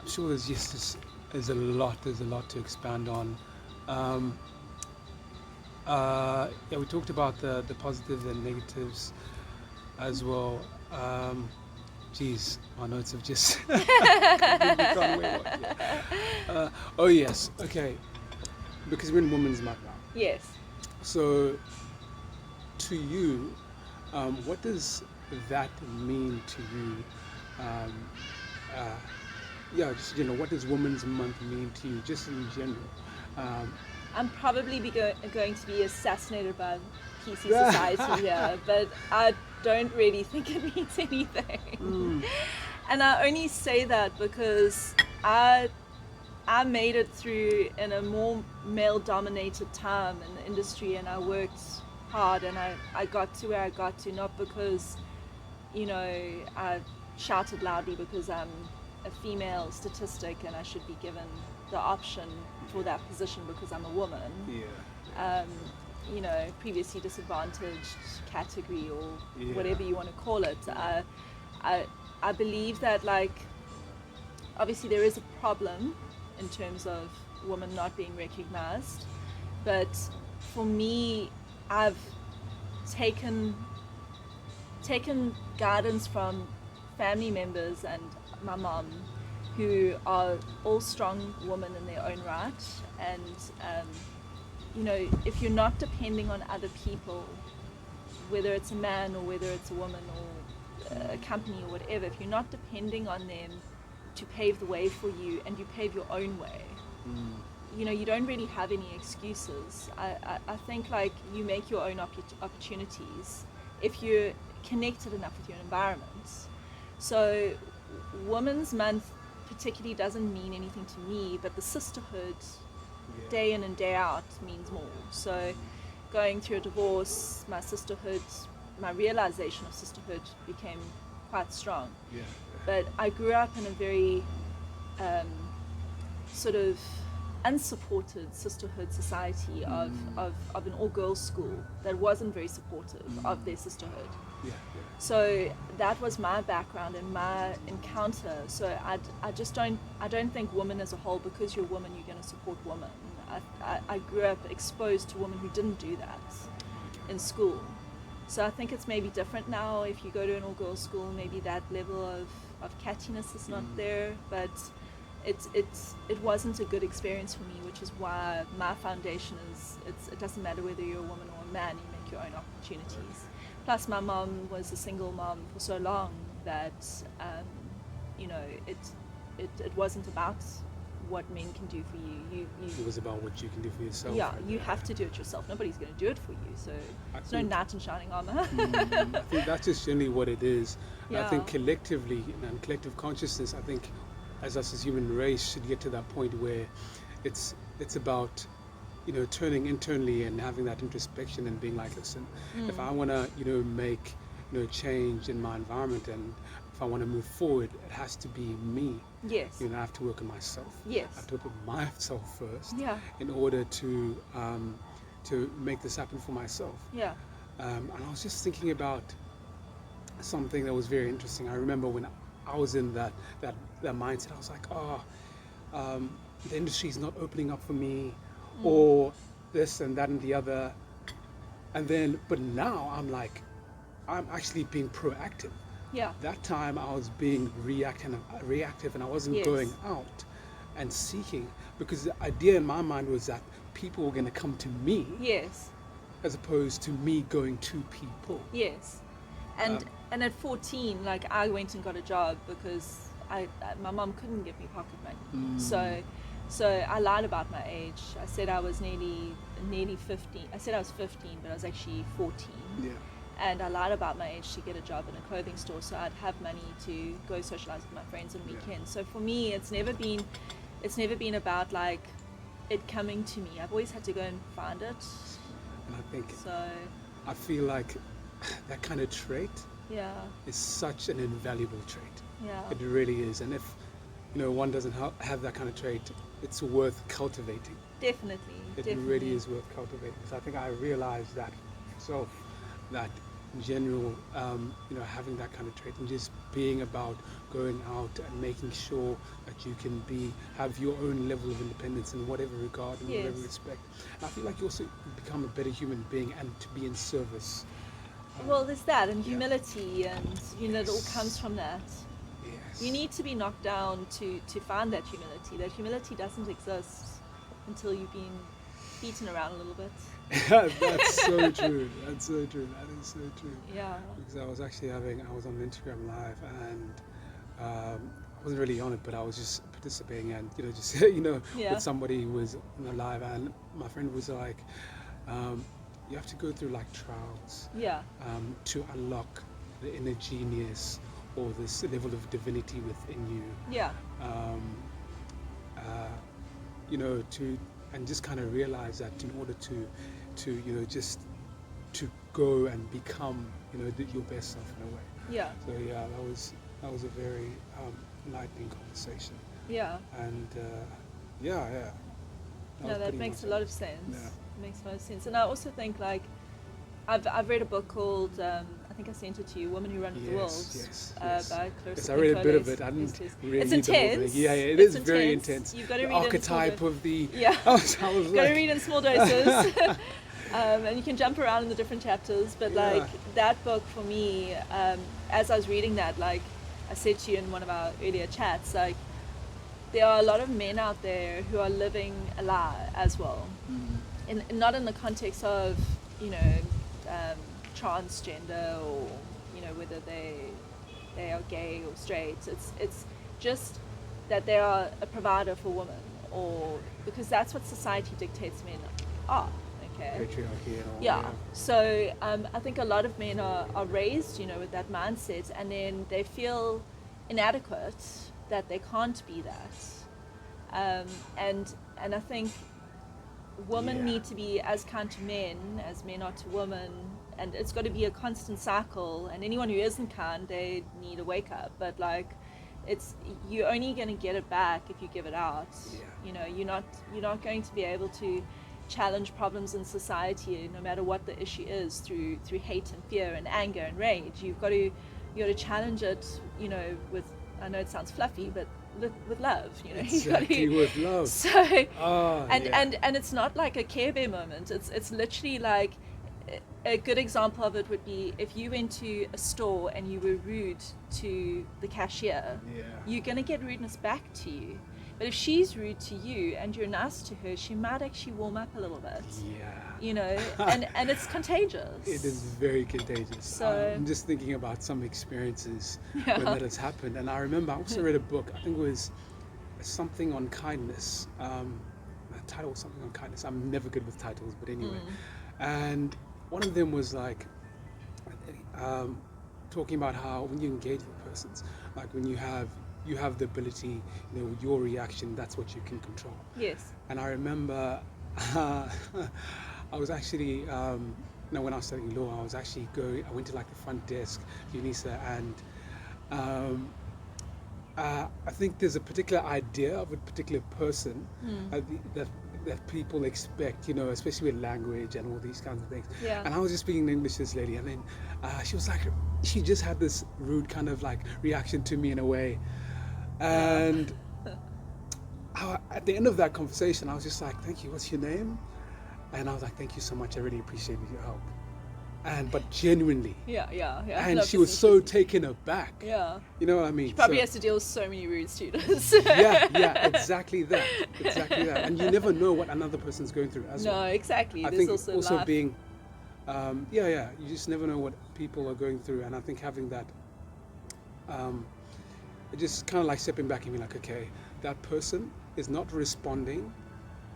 sure there's a lot to expand on. Um, yeah, we talked about the positives and negatives as well. Geez, my notes have just completely gone away. Oh yes, okay. Because we're in Women's Month now. Yes. So, to you, what does that mean to you? Um, uh, yeah, just what does Women's Month mean to you, just in general? Um, I'm probably going to be assassinated by PC society here, but I don't really think it means anything. And I only say that because I made it through in a more male-dominated time in the industry, and I worked hard, and I got to where I got to, not because, I shouted loudly because I'm a female statistic and I should be given the option for that position because I'm a woman. Yeah. Previously disadvantaged category or whatever you want to call it. I believe that, like, obviously there is a problem in terms of women not being recognized, but for me, I've taken guidance from family members and my mom, who are all strong women in their own right, and if you're not depending on other people, whether it's a man or whether it's a woman or a company or whatever, if you're not depending on them to pave the way for you and you pave your own way, you don't really have any excuses. I think, like, you make your own opportunities if you're connected enough with your environment. So Women's Month particularly doesn't mean anything to me, but the sisterhood, day in and day out, means more. So going through a divorce, my realization of sisterhood became quite strong. Yeah. But I grew up in a very sort of unsupported sisterhood society of an all-girls school that wasn't very supportive of their sisterhood. Yeah. So that was my background and my encounter. So I don't think women as a whole, because you're a woman, you're going to support women. I grew up exposed to women who didn't do that in school. So I think it's maybe different now. If you go to an all-girls school, maybe that level of cattiness is not there, but it wasn't a good experience for me, which is why my foundation is it doesn't matter whether you're a woman or a man, you make your own opportunities. Plus, my mom was a single mom for so long that it wasn't about what men can do for you. It was about what you can do for yourself. Yeah, you have to do it yourself. Nobody's going to do it for you. So it's no knight in shining armor. I think that's just generally what it is. Yeah. I think collectively, and collective consciousness, I think as us as human race should get to that point where it's about turning internally and having that introspection and being like, listen, if I want to make change in my environment, and if I want to move forward, it has to be me. Yes. I have to work on myself. Yes. I have to put myself first. Yeah. In order to make this happen for myself. Yeah. And I was just thinking about something that was very interesting. I remember when I was in that mindset, I was like, the industry is not opening up for me, or this and that and the other. But now I'm like, I'm actually being proactive. Yeah. That time I was being reactive, and I wasn't going out and seeking, because the idea in my mind was that people were going to come to me. Yes. As opposed to me going to people. Yes. And at 14, like, I went and got a job because my mom couldn't give me pocket money. So I lied about my age. I said I was nearly 15. I said I was 15, but I was actually 14. Yeah. And I lied about my age to get a job in a clothing store, so I'd have money to go socialize with my friends on weekends. So for me, it's never been about, like, it coming to me. I've always had to go and find it. And I think so. I feel like that kind of trait is such an invaluable trait. Yeah. It really is. And if one doesn't have that kind of trait, it's worth cultivating. Definitely. It really is worth cultivating. So I think I realized that myself, that in general, having that kind of trait and just being about going out and making sure that you can have your own level of independence in whatever regard and whatever respect. And I feel like you also become a better human being and to be in service. Well, there's that, and humility, and it all comes from that. Yes. You need to be knocked down to find that humility. That humility doesn't exist until you've been beaten around a little bit. That's so true. That's so true. That is so true. Yeah. Because I was on Instagram Live, and I wasn't really on it, but I was just participating and, with somebody who was on the live, and my friend was like, you have to go through like trials to unlock the inner genius or this level of divinity within you. Yeah. And just kind of realize that in order just to go and become, your best self in a way. Yeah. So that was a very enlightening conversation. Yeah. And that makes a lot of sense. Yeah. It makes a lot of sense. And I also think, like, I've read a book called I think I sent it to you, Woman Who Runs the World. Yes. By Clarissa. Yes, I read a bit of it. I didn't really it's read the whole intense. thing. Yeah, it is very intense. You've got to the read archetype of the. Yeah. I was You've got like, to read in small doses. And you can jump around in the different chapters. But like that book for me, as I was reading that, like I said to you in one of our earlier chats, like there are a lot of men out there who are living a lie as well. And not in the context of, transgender or, whether they are gay or straight. It's just that they are a provider for women, or because that's what society dictates men are. Okay. Patriarchy and all. Yeah. So I think a lot of men are raised, with that mindset, and then they feel inadequate that they can't be that. And I think women need to be as kind to men as men are to women, and it's got to be a constant cycle. And anyone who isn't kind, they need a wake up. But like, you're only going to get it back if you give it out. You're not going to be able to challenge problems in society, no matter what the issue is, through hate and fear and anger and rage. You got to challenge it, with, I know it sounds fluffy, but with love, Exactly, with love. So and it's not like a Care Bear moment. It's literally like, a good example of it would be if you went to a store and you were rude to the cashier, you're going to get rudeness back to you. But if she's rude to you and you're nice to her, she might actually warm up a little bit. And it's contagious. It is very contagious. So I'm just thinking about some experiences when that has happened. And I remember I also read a book, I think it was something on kindness. The title was something on kindness. I'm never good with titles, but anyway. And one of them was like talking about how when you engage with persons, like when you have the ability, your reaction, that's what you can control. Yes. And I remember I was actually, when I was studying law, I went to like the front desk, UNISA, and I think there's a particular idea of a particular person that people expect, especially with language and all these kinds of things. Yeah. And I was just speaking in English to this lady, and then she was like, she just had this rude kind of like reaction to me in a way. And at the end of that conversation, I was just like, thank you, what's your name? And I was like, thank you so much, I really appreciate your help. But genuinely. Yeah. And she was so taken aback. Yeah. You know what I mean? She probably has to deal with so many rude students. yeah, exactly that. And you never know what another person's going through as well. No, exactly. I There's think also life. being, you just never know what people are going through. And I think having that, just kind of like stepping back and being like, okay, that person is not responding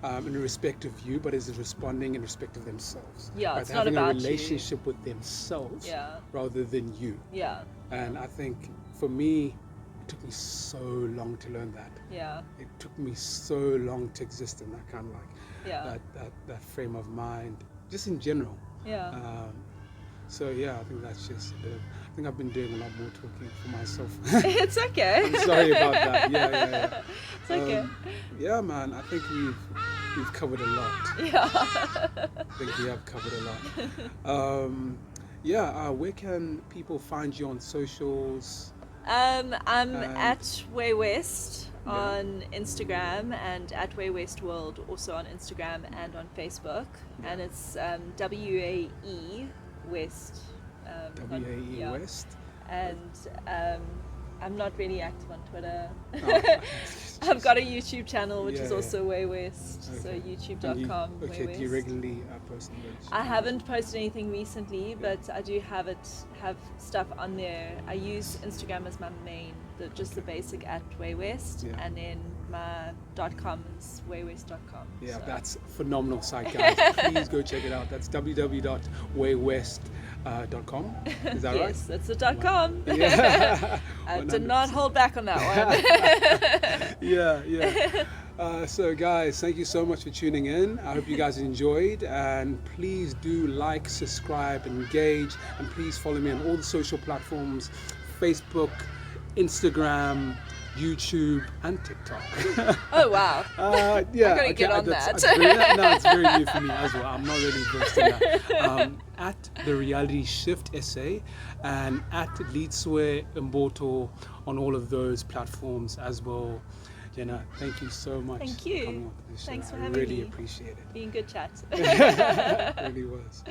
in respect of you, but is responding in respect of themselves. Yeah, right? it's They're not having about a relationship with themselves rather than you. Yeah. And I think for me, it took me so long to learn that. Yeah. It took me so long to exist in that kind of like that frame of mind, just in general. Yeah. So yeah, I think that's just a bit of, I think I've been doing a lot more talking for myself. It's okay. I'm sorry about that. Yeah. It's okay. Yeah, man, I think we've covered a lot. Yeah. I think we have covered a lot. Yeah, where can people find you on socials? I'm And at Waewest yeah, on Instagram and at Waewest World also on Instagram and on Facebook. yeah. And it's WAE West. Not, WAE yeah. West. And I'm not really active on Twitter. Oh, okay. I've got a YouTube channel which is Yeah, also Waewest, so okay. youtube.com Okay, do you Waewest. regularly post on those? I haven't posted anything recently, but I do have stuff on there. I use Instagram as my main, just the basic at Waewest, Yeah. and then my .com is waewest.com. Yeah, so. that's a phenomenal site, guys. Please go check it out. That's www.waewest.com. Is that right? Yes, that's the .com. Yeah. I did not 100%. hold back on that one. Yeah. So guys, thank you so much for tuning in. I hope you guys enjoyed, and please do like, subscribe, engage, and please follow me on all the social platforms: Facebook, Instagram, YouTube, and TikTok. Oh wow. Yeah, I'm gonna get on that. No, it's very new for me as well. I'm not really versed in that. At The Reality Shift SA and at Leadswe Mboto on all of those platforms as well. Genna, thank you so much. Thank you. For coming on to this show. Thanks for I having really me. appreciate it. Being good chat. It really was.